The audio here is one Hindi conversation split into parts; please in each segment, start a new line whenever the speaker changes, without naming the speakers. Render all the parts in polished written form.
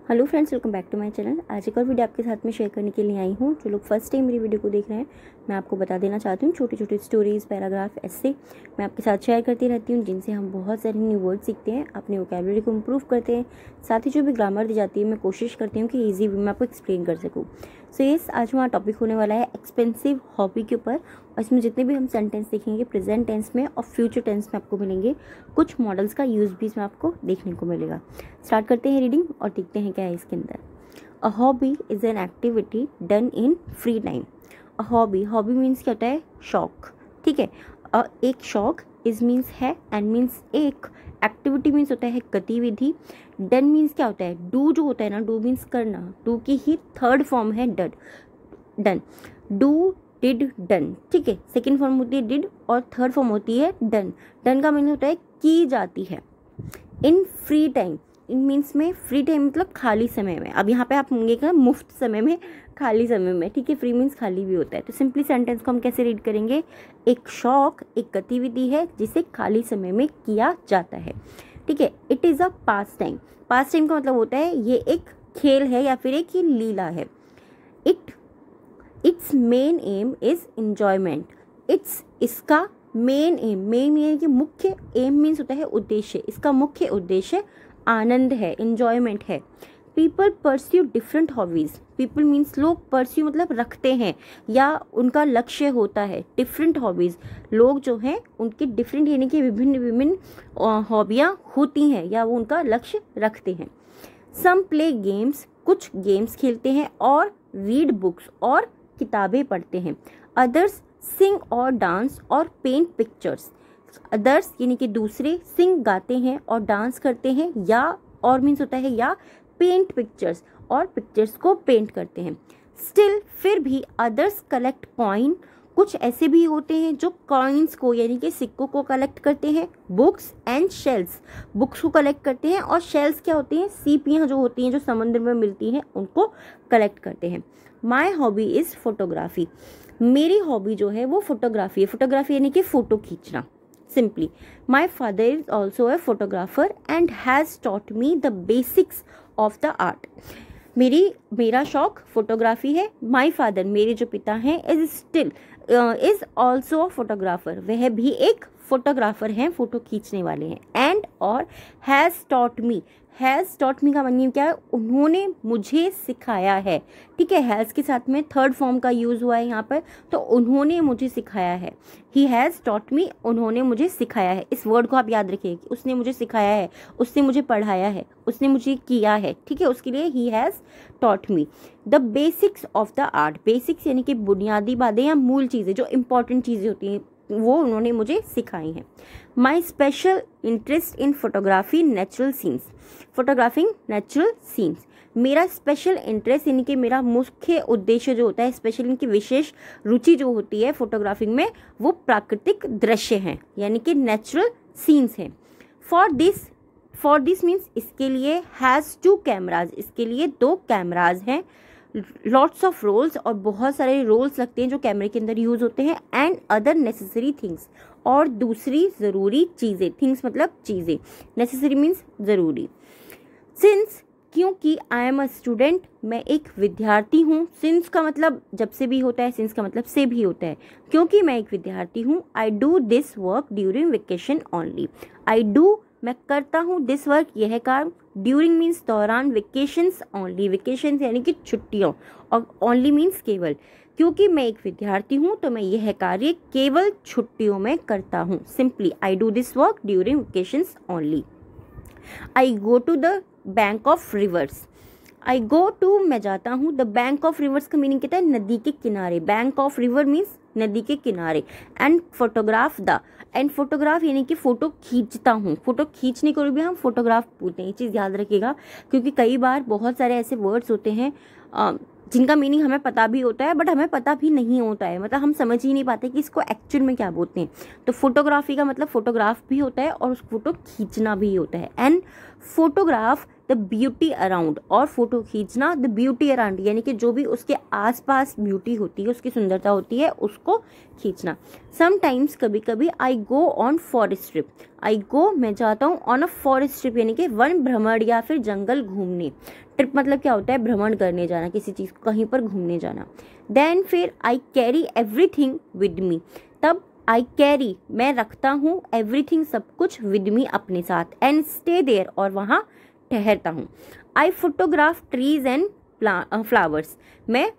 Hello friends, welcome back to my channel. आज एक और वीडियो आपके साथ में शेयर करने के लिए आई हूँ। जो लोग फर्स्ट टाइम मेरी वीडियो को देख रहे हैं, मैं आपको बता देना चाहती हूँ, छोटी छोटी स्टोरीज़, पैराग्राफ, ऐसे मैं आपके साथ शेयर करती रहती हूँ, जिनसे हम बहुत सारे न्यू वर्ड सीखते हैं, अपनी वोकैबुलरी को इम्प्रूव करते हैं। साथ ही जो भी ग्रामर दी जाती है, मैं कोशिश करती हूँ कि ईजी वे में आपको एक्सप्लेन कर सकूँ। सो येस, आज हमारा टॉपिक होने वाला है एक्सपेंसिव हॉबी के ऊपर। और इसमें जितने भी हम सेंटेंस देखेंगे प्रेजेंट टेंस में और फ्यूचर टेंस में आपको मिलेंगे। कुछ मॉडल्स का यूज़ भी इसमें आपको देखने को मिलेगा। स्टार्ट करते हैं रीडिंग और देखते हैं क्या है इसके अंदर। A hobby is an activity done in free time. A hobby means क्या होता है? शौक। ठीक है। एक शौक, इज मीन्स है, एंड मीन्स एक, एक्टिविटी मीन्स होता है गतिविधि, डन मीन्स क्या होता है? डू जो होता है ना, डू मीन्स करना, डू की ही थर्ड फॉर्म है डन। Do, did, done. ठीक है। सेकेंड फॉर्म होती है डिड और थर्ड फॉर्म होती है डन। डन का मीनिंग होता है की जाती है। In free time, in means में फ्री टाइम मतलब खाली समय में। अब यहाँ पे आप होंगे क्या? मुफ्त समय में, खाली समय में। ठीक है। फ्री मीन्स खाली भी होता है। तो सिंपली सेंटेंस को हम कैसे रीड करेंगे? एक शौक एक गतिविधि है जिसे खाली समय में किया जाता है। ठीक है। It is a pass time. Pass time का मतलब होता है ये एक खेल है या फिर एक ये लीला है। It's main M is enjoyment. इसका मेन एम, मेन ये कि मुख्य, एम मीन्स होता है उद्देश्य, इसका मुख्य उद्देश्य आनंद है, इंजॉयमेंट है। People pursue different hobbies. People means लोग, परस्यू मतलब रखते हैं या उनका लक्ष्य होता है। डिफरेंट हॉबीज, लोग जो हैं उनकी डिफरेंट यानी कि विभिन्न हॉबियाँ होती हैं या वो उनका लक्ष्य रखते हैं। सम प्ले गेम्स, कुछ गेम्स खेलते हैं, और रीड बुक्स और किताबें पढ़ते हैं। अदर्स सिंग और डांस और पेंट पिक्चर्स। अदर्स यानी कि दूसरे, सिंग गाते हैं और डांस करते हैं, या और मीन्स होता है या, पेंट पिक्चर्स और पिक्चर्स को पेंट करते हैं। स्टिल फिर भी, अदर्स कलेक्ट कॉइन, कुछ ऐसे भी होते हैं जो कॉइन्स को यानी कि सिक्कों को कलेक्ट करते हैं। बुक्स एंड शेल्स, बुक्स को कलेक्ट करते हैं, और शेल्स क्या होती हैं? सीपियाँ जो होती हैं जो समुद्र में मिलती हैं, उनको कलेक्ट करते हैं। My hobby is photography. मेरी हॉबी जो है वो फोटोग्राफी है। फोटोग्राफी यानी कि फ़ोटो खींचना। Simply, my father is also a photographer and has taught me the basics of the art. मेरा शौक फोटोग्राफी है। माई फादर, मेरे जो पिता हैं, इज ऑल्सो अ फोटोग्राफर, वह भी एक फोटोग्राफर हैं, फोटो खींचने वाले हैं। एंड और हैज़ टॉट मी का मतलब क्या है? उन्होंने मुझे सिखाया है। ठीक है। हैज़ के साथ में थर्ड फॉर्म का यूज़ हुआ है यहाँ पर, तो उन्होंने मुझे सिखाया है। ही हैज़ टॉट मी, उन्होंने मुझे सिखाया है। इस वर्ड को आप याद रखिए कि उसने मुझे सिखाया है, उसने मुझे पढ़ाया है, उसने मुझे किया है। ठीक है। उसके लिए he has taught me the basics of the art. Basics यानी कि बुनियादी बातें या मूल चीज़ें, जो इंपॉर्टेंट चीज़ें होती हैं, वो उन्होंने मुझे सिखाई हैं। माई special interest in photography natural scenes. Photographing natural scenes. मेरा स्पेशल इंटरेस्ट यानी कि मेरा मुख्य उद्देश्य जो होता है, स्पेशल इनकी विशेष रुचि जो होती है फोटोग्राफिंग में, वो प्राकृतिक दृश्य हैं यानी कि नेचुरल सीन्स हैं। फॉर दिस मीन्स इसके लिए, हैज़ 2 कैमराज, इसके लिए 2 कैमराज हैं। लॉट्स ऑफ रोल्स, और बहुत सारे रोल्स लगते हैं जो कैमरे के अंदर यूज़ होते हैं। एंड अदर नेसेसरी थिंग्स, और दूसरी ज़रूरी चीज़ें। थिंग्स मतलब चीज़ें, नेसेसरी मीन्स ज़रूरी। सिंस, क्योंकि आई एम अ स्टूडेंट, मैं एक विद्यार्थी हूँ। सिंस का मतलब जब से भी होता है, सिंस का मतलब से भी होता है। क्योंकि मैं एक विद्यार्थी हूँ। आई do this work during vacation only. I do, मैं करता हूँ, दिस वर्क, यह काम, ड्यूरिंग मीन्स दौरान, वेकेशंस ओनली, वेकेशंस यानी कि छुट्टियों, और ओनली मीन्स केवल। क्योंकि मैं एक विद्यार्थी हूँ तो मैं यह कार्य केवल छुट्टियों में करता हूँ। Simply, I do this work during vacations only. I go to the bank of rivers. I go to, मैं जाता हूँ, द बैंक ऑफ रिवर्स का मीनिंग कहता है नदी के किनारे। बैंक ऑफ रिवर मीन्स नदी के किनारे। एंड फोटोग्राफ फोटोग्राफ यानी कि फ़ोटो खींचता हूँ। फ़ोटो खींचने को भी हम फोटोग्राफ बोलते हैं। ये चीज़ याद रखिएगा, क्योंकि कई बार बहुत सारे ऐसे वर्ड्स होते हैं जिनका मीनिंग हमें पता भी होता है, बट हमें पता भी नहीं होता है, मतलब हम समझ ही नहीं पाते कि इसको एक्चुअल में क्या बोलते हैं। तो फोटोग्राफी का मतलब फोटोग्राफ भी होता है और उस फोटो खींचना भी होता है। And photograph the beauty around, और फोटो खींचना द ब्यूटी अराउंड यानी कि जो भी उसके आसपास ब्यूटी होती है, उसकी सुंदरता होती है, उसको खींचना। समटाइम्स कभी कभी आई गो ऑन फॉरेस्ट ट्रिप, आई गो मैं जाता हूँ, ऑन अ फॉरेस्ट ट्रिप यानी कि वन भ्रमण या फिर जंगल घूमने। ट्रिप मतलब क्या होता है, भ्रमण करने जाना, किसी चीज़ को कहीं पर घूमने जाना। देन फिर I carry everything with me, तब आई कैरी मैं रखता हूँ, एवरीथिंग सब कुछ, विद मी अपने साथ, एंड स्टे देयर और वहाँ ठहरता हूँ। आई फोटोग्राफ ट्रीज एंड फ्लावर्स, मैं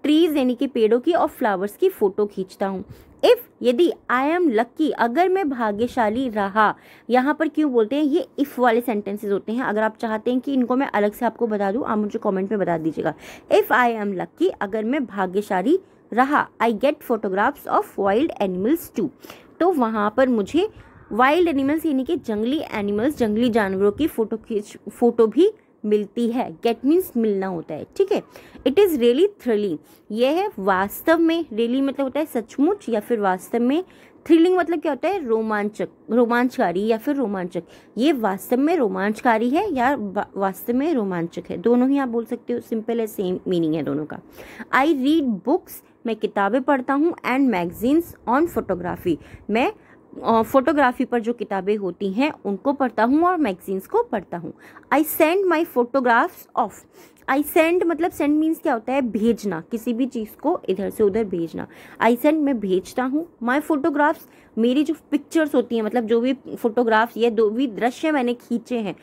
ट्रीज यानी कि पेड़ों की और फ्लावर्स की फ़ोटो खींचता हूँ। इफ़ यदि आई एम लकी, अगर मैं भाग्यशाली रहा, यहाँ पर क्यों बोलते हैं, ये इफ़ वाले सेंटेंसेस होते हैं। अगर आप चाहते हैं कि इनको मैं अलग से आपको बता दूँ, आप मुझे कमेंट में बता दीजिएगा। इफ़ आई एम लकी, अगर मैं भाग्यशाली रहा, I get photographs of wild animals too, तो वहाँ पर मुझे वाइल्ड एनिमल्स यानी कि जंगली एनिमल्स, जंगली जानवरों की फ़ोटो भी मिलती है। गेट मीन्स मिलना होता है, ठीक है। इट इज़ रियली थ्रिलिंग, यह है वास्तव में, रियली मतलब होता है सचमुच या फिर वास्तव में, थ्रिलिंग मतलब क्या होता है, रोमांचक, रोमांचकारी या फिर रोमांचक। ये वास्तव में रोमांचकारी है या वास्तव में रोमांचक है, दोनों ही आप बोल सकते हो, सिंपल है, सेम मीनिंग है दोनों का। आई रीड बुक्स, मैं किताबें पढ़ता हूँ, एंड मैगजीन्स ऑन फोटोग्राफी, मैं फोटोग्राफी पर जो किताबें होती हैं उनको पढ़ता हूँ और मैगजीन्स को पढ़ता हूँ। I send my photographs of, I send मतलब सेंड मीन्स क्या होता है, भेजना, किसी भी चीज़ को इधर से उधर भेजना। आई सेंड मैं भेजता हूँ, माई फोटोग्राफ्स मेरी जो पिक्चर्स होती हैं, मतलब जो भी फोटोग्राफ्स या जो भी दृश्य मैंने खींचे हैं,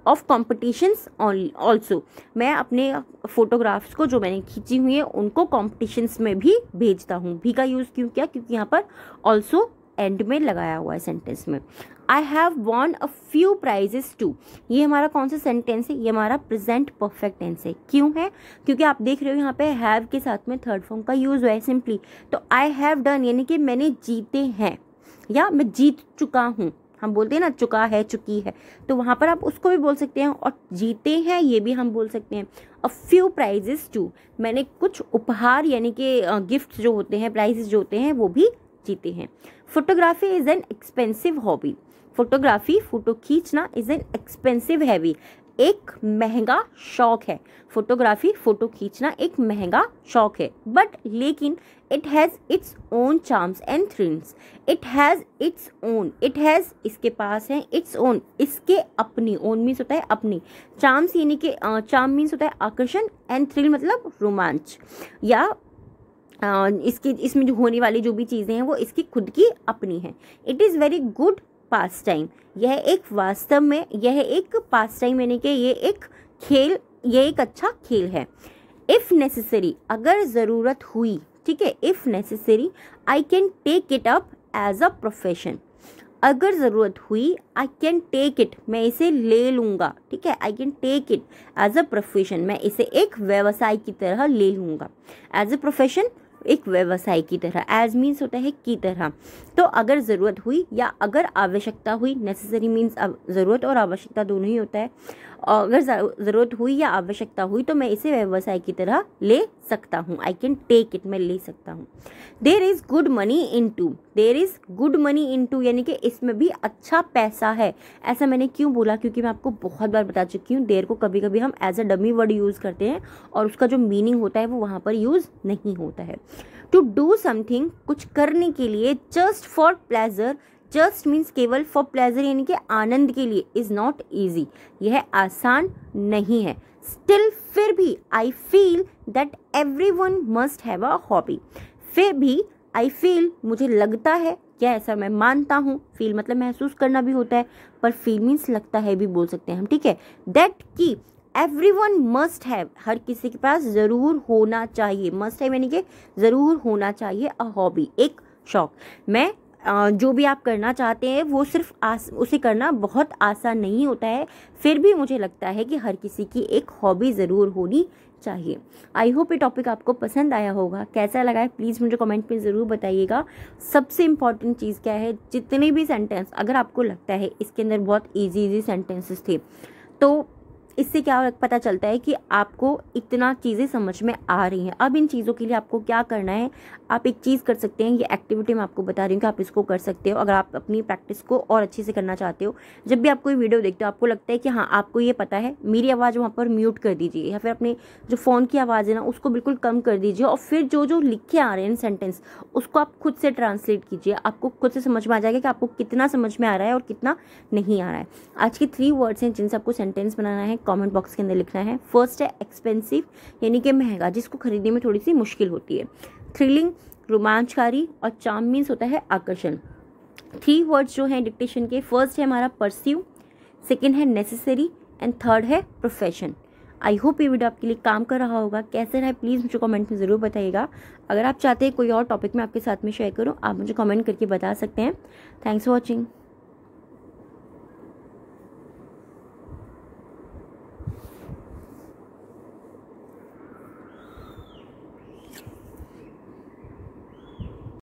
ऑफ कॉम्पिटिशन्स ऑल्सो, मैं अपने फोटोग्राफ्स को जो मैंने खींची हुई है उनको कॉम्पिटिशन्स में भी भेजता हूँ। भी का यूज़ क्यों किया, क्योंकि यहाँ पर ऑल्सो एंड में लगाया हुआ है सेंटेंस में। I have won a few prizes too, ये हमारा कौन सा सेंटेंस है, ये हमारा प्रेजेंट परफेक्ट टेंस है। क्यों है, क्योंकि आप देख रहे हो यहाँ पे हैव के साथ में थर्ड फॉर्म का यूज़ हुआ है सिंपली। तो आई हैव डन यानी कि मैंने जीते हैं या मैं जीत चुका हूँ, हम बोलते हैं ना चुका है, चुकी है, तो वहाँ पर आप उसको भी बोल सकते हैं, और जीते हैं ये भी हम बोल सकते हैं। अ फ्यू प्राइजेस टू, मैंने कुछ उपहार यानी कि गिफ्ट जो होते हैं, प्राइजेस जो होते हैं वो भी जीते हैं। Photography is an expensive hobby, photography photo खींचना इज़ एन एक्सपेंसिव हैवी, एक महंगा शौक है। फोटोग्राफी फोटो खींचना एक महंगा शौक है, बट लेकिन it has its own charms and thrills, it has its own, it has इसके पास है, इट्स ओन इसके अपनी, ओन मीन्स होता है अपनी, चार्म्स यानी कि चार्म मीन्स होता है आकर्षण, एंड थ्रिल मतलब रोमांच, या इसकी इसमें जो होने वाली जो भी चीज़ें हैं वो इसकी खुद की अपनी है। It is very good pass time, यह एक वास्तव में, यह एक पास टाइम यानी कि ये एक खेल, ये एक अच्छा खेल है। इफ़ नेसेसरी, अगर ज़रूरत हुई, ठीक है, if necessary I can take it up as a profession, अगर ज़रूरत हुई आई कैन टेक इट, मैं इसे ले लूँगा, ठीक है, I can take it as a profession, मैं इसे एक व्यवसाय की तरह ले लूँगा। एज अ प्रोफेशन एक व्यवसाय की तरह, एज मीन्स होता है की तरह। तो अगर ज़रूरत हुई या अगर आवश्यकता हुई, नेसेसरी मीन्स ज़रूरत और आवश्यकता दोनों ही होता है, अगर ज़रूरत हुई या आवश्यकता हुई तो मैं इसे व्यवसाय की तरह ले सकता हूँ, आई कैन टेक इट, मैं ले सकता हूँ। There is good money in too, there is good money in too यानी कि इसमें भी अच्छा पैसा है। ऐसा मैंने क्यों बोला, क्योंकि मैं आपको बहुत बार बता चुकी हूँ, देयर को कभी कभी हम as a dummy word use करते हैं और उसका जो मीनिंग होता है वो वहाँ पर यूज़ नहीं होता है। टू डू समथिंग, कुछ करने के लिए, just for pleasure, just means केवल, फॉर प्लेजर यानी कि आनंद के लिए, इज़ नॉट ईजी, यह आसान नहीं है। स्टिल फिर भी, I feel that every one must have a hobby, फिर भी आई फील मुझे लगता है, क्या ऐसा मैं मानता हूँ, फील मतलब महसूस करना भी होता है, पर फील मीन्स लगता है भी बोल सकते हैं हम, ठीक है। दैट की एवरीवन मस्ट हैव, हर किसी के पास ज़रूर होना चाहिए, मस्ट हैव यानी कि ज़रूर होना चाहिए, अ हॉबी एक शौक। मैं जो भी आप करना चाहते हैं वो सिर्फ उसे करना बहुत आसान नहीं होता है, फिर भी मुझे लगता है कि हर किसी की एक हॉबी ज़रूर होनी चाहिए। आई होप ये टॉपिक आपको पसंद आया होगा, कैसा लगा है प्लीज़ मुझे कमेंट में ज़रूर बताइएगा। सबसे इम्पॉर्टेंट चीज़ क्या है, जितने भी सेंटेंस अगर आपको लगता है इसके अंदर बहुत ईजी सेंटेंसेस थे तो इससे क्या पता चलता है कि आपको इतना चीज़ें समझ में आ रही हैं। अब इन चीज़ों के लिए आपको क्या करना है, आप एक चीज़ कर सकते हैं, ये एक्टिविटी मैं आपको बता रही हूँ कि आप इसको कर सकते हो अगर आप अपनी प्रैक्टिस को और अच्छे से करना चाहते हो। जब भी आप कोई वीडियो देखते हो आपको लगता है कि हाँ आपको ये पता है, मेरी आवाज़ वहाँ पर म्यूट कर दीजिए या फिर अपने जो फ़ोन की आवाज़ है ना उसको बिल्कुल कम कर दीजिए, और फिर जो जो लिखे आ रहे हैं सेंटेंस उसको आप खुद से ट्रांसलेट कीजिए। आपको खुद से समझ में आ जाएगा कि आपको कितना समझ में आ रहा है और कितना नहीं आ रहा है। आज के 3 वर्ड्स हैं जिनसे आपको सेंटेंस बनाना है, कमेंट बॉक्स के अंदर लिखना है। फर्स्ट है एक्सपेंसिव, यानी कि महंगा, जिसको खरीदने में थोड़ी सी मुश्किल होती है। थ्रिलिंग, रोमांचकारी, और चार्म मीन्स होता है आकर्षण। 3 वर्ड्स जो हैं डिक्टेशन के, फर्स्ट है हमारा परस्यू, सेकेंड है नेसेसरी, एंड थर्ड है प्रोफेशन। आई होप ये वीडियो आपके लिए काम कर रहा होगा। कैसे रहा प्लीज़ मुझे कमेंट में ज़रूर बताइएगा। अगर आप चाहते हैं कोई और टॉपिक मैं आपके साथ में शेयर करूं, आप मुझे कमेंट करके बता सकते हैं। Thanks for watching.